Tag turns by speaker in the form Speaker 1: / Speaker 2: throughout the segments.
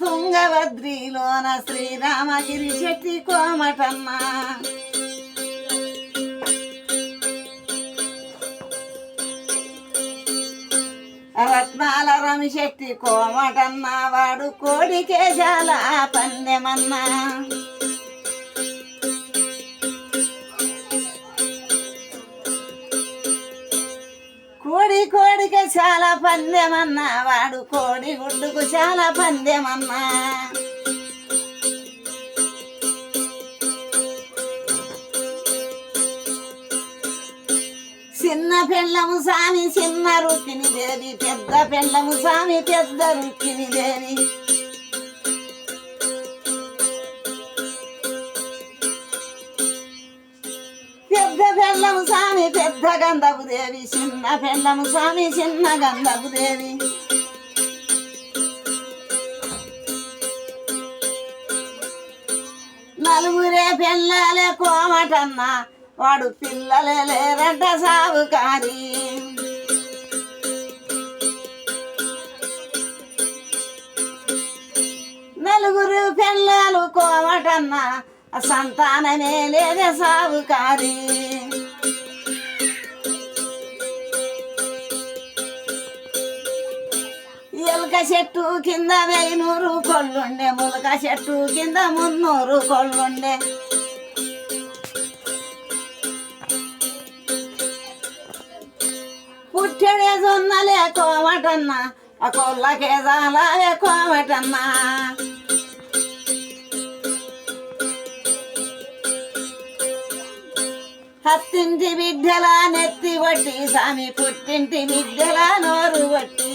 Speaker 1: తుంగభద్రిలోన శ్రీరామగిరి శెట్టి కోమటమ్మ రత్నాల రమిశెట్టి కోమటన్న వాడు కోడికేశాల పందెమన్నా కోడికి చాలా పందెమన్నా వాడు కోడి గుడ్డుకు చాలా పందెమన్నా చిన్న పెళ్ళము సామి చిన్న రుక్కిని దేవి పెద్ద పెళ్ళము సామి పెద్ద రుక్కిని దేవి పెద్ద పెళ్ళము స్వామి పెద్ద గంధపు దేవి చిన్న పెళ్ళము స్వామి చిన్న గంధపు దేవి నలుగురే పిల్లలే కోమటన్న వాడు పిల్లలే లేరంట సావుకారి నలుగురు పిల్లలు కోమటన్న సంతానమే లేదే సావుకారి ఎలుక చెట్టు కింద 100 కొళ్ళుండే ములక చెట్టు కింద 300 కొళ్ళుండే పుట్టడే జొన్నలే కోమటన్న ఆ కొల్లకే జాలే కోమటన్న హత్తింటి బిడ్డల నెత్తి బట్టి సామి పుట్టింటి బిడ్డల నోరు బట్టి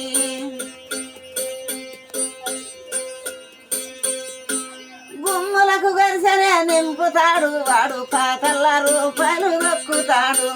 Speaker 1: గుమ్ములకు గరిసెనే నింపుతాడు వాడు 10 రూపాయలు దొక్కుతాడు